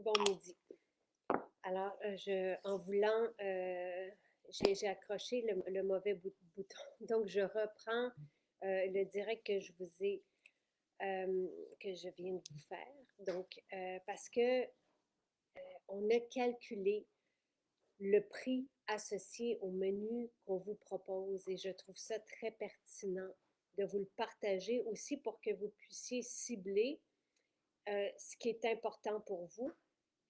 Bon midi. Alors, en voulant, j'ai accroché le mauvais bouton. Donc, je reprends le direct que je viens de vous faire. Donc, parce que on a calculé le prix associé au menu qu'on vous propose et je trouve ça très pertinent de vous le partager aussi pour que vous puissiez cibler ce qui est important pour vous.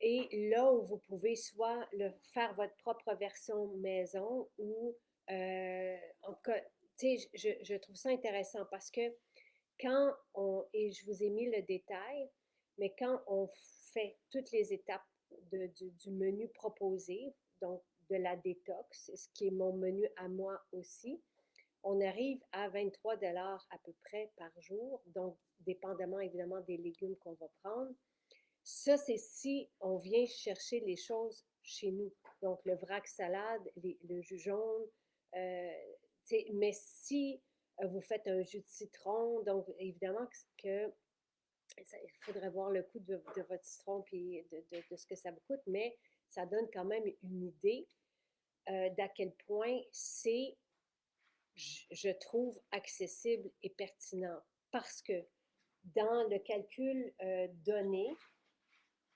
Et là où vous pouvez soit faire votre propre version maison ou, en tout cas, tu sais, je trouve ça intéressant parce que et je vous ai mis le détail, mais quand on fait toutes les étapes du menu proposé, donc de la détox, ce qui est mon menu à moi aussi, on arrive à 23 $ à peu près par jour, donc dépendamment évidemment des légumes qu'on va prendre. Ça, c'est si on vient chercher les choses chez nous. Donc, le vrac salade, le jus jaune. euh, mais si vous faites un jus de citron, donc évidemment que il faudrait voir le coût de votre citron puis de ce que ça vous coûte, mais ça donne quand même une idée d'à quel point c'est, je trouve, accessible et pertinent. Parce que dans le calcul donné,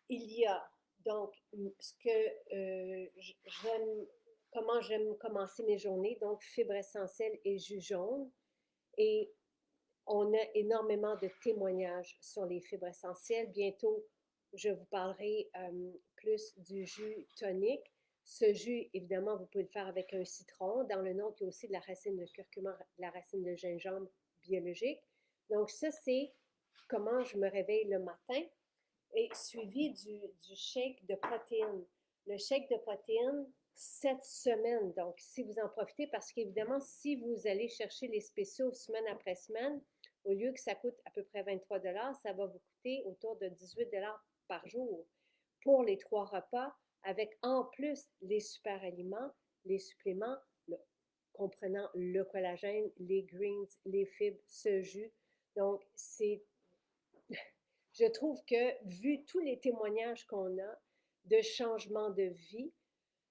il y a donc ce que j'aime, comment j'aime commencer mes journées, donc fibres essentielles et jus jaune. Et on a énormément de témoignages sur les fibres essentielles. Bientôt, je vous parlerai plus du jus tonique. Ce jus, évidemment, vous pouvez le faire avec un citron. Dans le nom, il y a aussi de la racine de curcuma, de la racine de gingembre biologique. Donc, ça, c'est comment je me réveille le matin et suivi du shake de protéines. Le shake de protéines, cette semaine. Donc, si vous en profitez, parce qu'évidemment, si vous allez chercher les spéciaux semaine après semaine, au lieu que ça coûte à peu près 23 $, ça va vous coûter autour de 18 $ par jour pour les 3 repas, avec en plus les super aliments, les suppléments, comprenant le collagène, les greens, les fibres, ce jus. Donc, je trouve que, vu tous les témoignages qu'on a de changements de vie,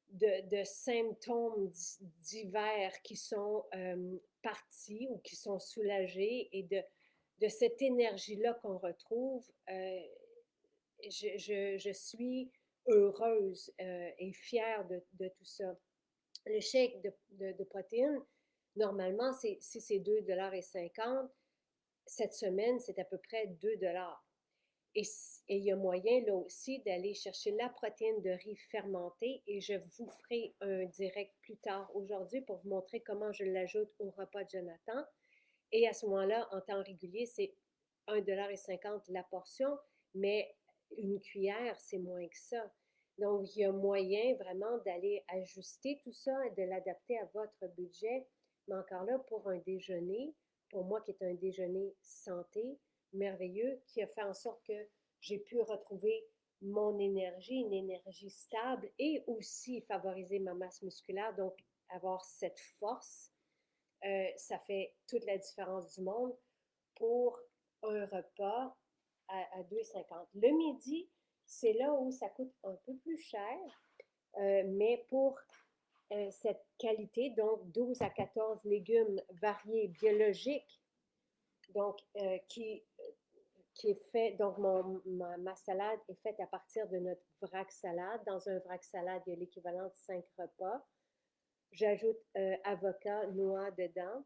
de symptômes divers qui sont partis ou qui sont soulagés et de cette énergie-là qu'on retrouve, je suis heureuse et fière de tout ça. Le chèque de protéines, normalement, si c'est 2,50 $ cette semaine, c'est à peu près 2 $. Et il y a moyen là aussi d'aller chercher la protéine de riz fermentée et je vous ferai un direct plus tard aujourd'hui pour vous montrer comment je l'ajoute au repas de Jonathan. Et à ce moment-là, en temps régulier, c'est 1,50 $ la portion, mais une cuillère, c'est moins que ça. Donc, il y a moyen vraiment d'aller ajuster tout ça et de l'adapter à votre budget. Mais encore là, pour un déjeuner, pour moi qui est un déjeuner santé, merveilleux, qui a fait en sorte que j'ai pu retrouver mon énergie, une énergie stable et aussi favoriser ma masse musculaire, donc avoir cette force, ça fait toute la différence du monde pour un repas à 2,50 $. Le midi, c'est là où ça coûte un peu plus cher, mais pour cette qualité, donc 12 à 14 légumes variés biologiques, donc qui est fait, donc ma salade est faite à partir de notre vrac salade. Dans un vrac salade, il y a l'équivalent de 5 repas. J'ajoute avocat, noix dedans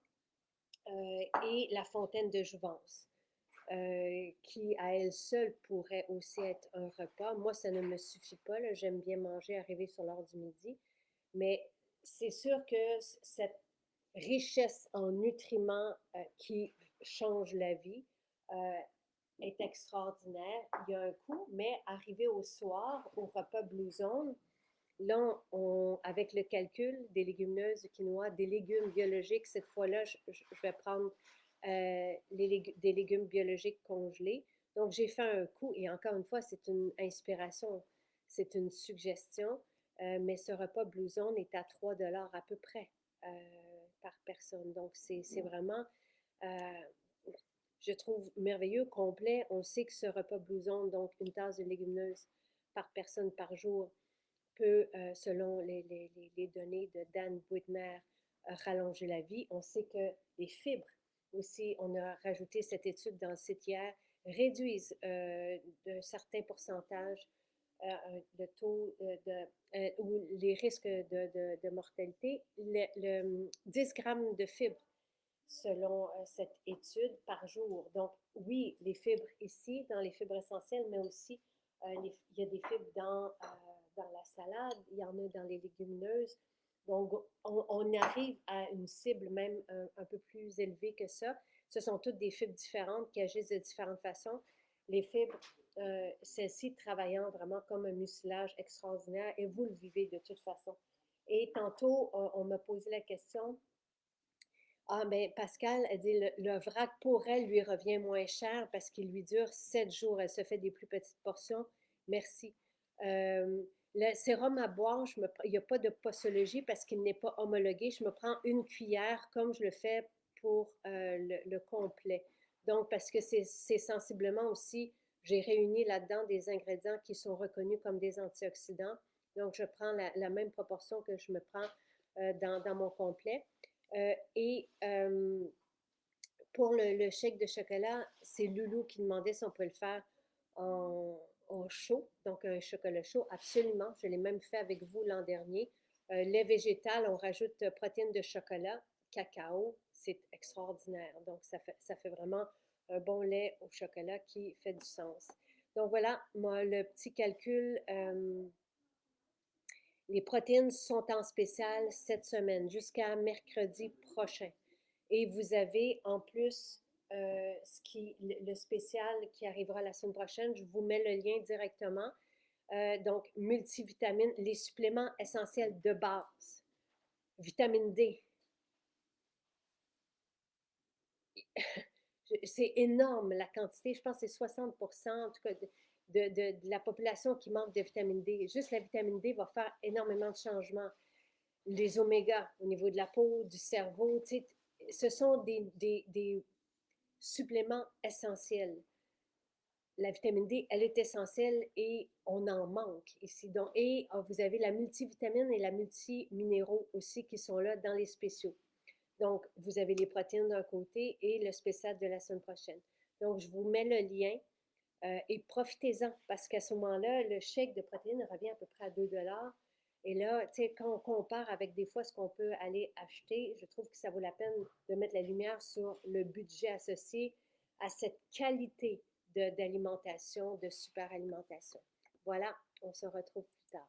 et la fontaine de jouvence, qui à elle seule pourrait aussi être un repas. Moi, ça ne me suffit pas. J'aime bien manger, arriver sur l'heure du midi. Mais c'est sûr que cette richesse en nutriments qui change la vie est extraordinaire. Il y a un coût, mais arrivé au soir, au repas Blue Zone, là, avec le calcul des légumineuses, du quinoa, des légumes biologiques, cette fois-là, je vais prendre des légumes biologiques congelés. Donc, j'ai fait un coup, et encore une fois, c'est une inspiration, c'est une suggestion, mais ce repas Blue Zone est à 3 $ à peu près par personne. Donc, c'est vraiment, euh, je trouve merveilleux, complet. On sait que ce repas Blue Zone, donc une tasse de légumineuses, par personne par jour peut, selon les données de Dan Whitmer, rallonger la vie. On sait que les fibres aussi, on a rajouté cette étude dans le site hier, réduisent d'un certain pourcentage le taux ou les risques de mortalité. 10 grammes de fibres selon cette étude par jour. Donc, oui, les fibres ici, dans les fibres essentielles, mais aussi il y a des fibres dans la salade, il y en a dans les légumineuses. Donc, on arrive à une cible même un peu plus élevée que ça. Ce sont toutes des fibres différentes qui agissent de différentes façons. Les fibres, celles-ci travaillant vraiment comme un mucilage extraordinaire et vous le vivez de toute façon. Et tantôt, on m'a posé la question, ah, ben Pascal, elle dit le vrac pour elle lui revient moins cher parce qu'il lui dure 7 jours. Elle se fait des plus petites portions. Merci. Le sérum à boire, il n'y a pas de posologie parce qu'il n'est pas homologué. Je me prends une cuillère comme je le fais pour le complet. Donc, parce que c'est sensiblement aussi, j'ai réuni là-dedans des ingrédients qui sont reconnus comme des antioxydants. Donc, je prends la même proportion que je me prends dans mon complet. Et pour le shake de chocolat, c'est Loulou qui demandait si on peut le faire en chaud, donc un chocolat chaud, absolument. Je l'ai même fait avec vous l'an dernier. Lait végétal, on rajoute protéines de chocolat, cacao, c'est extraordinaire. Donc, ça fait vraiment un bon lait au chocolat qui fait du sens. Donc voilà, moi, le petit calcul, les protéines sont en spécial cette semaine jusqu'à mercredi prochain. Et vous avez en plus le spécial qui arrivera la semaine prochaine. Je vous mets le lien directement. Donc, multivitamines, les suppléments essentiels de base. Vitamine D. C'est énorme la quantité. Je pense que c'est 60% en tout cas de la population qui manque de vitamine D. Juste la vitamine D va faire énormément de changements. Les omégas au niveau de la peau, du cerveau, ce sont des suppléments essentiels. La vitamine D, elle est essentielle et on en manque ici. Donc, et vous avez la multivitamine et la multiminéraux aussi qui sont là dans les spéciaux. Donc, vous avez les protéines d'un côté et le spécial de la semaine prochaine. Donc, je vous mets le lien et profitez-en parce qu'à ce moment-là, le chèque de protéines revient à peu près à 2 $. Et là, tu sais, quand on compare avec des fois ce qu'on peut aller acheter, je trouve que ça vaut la peine de mettre la lumière sur le budget associé à cette qualité d'alimentation, de super alimentation. Voilà, on se retrouve plus tard.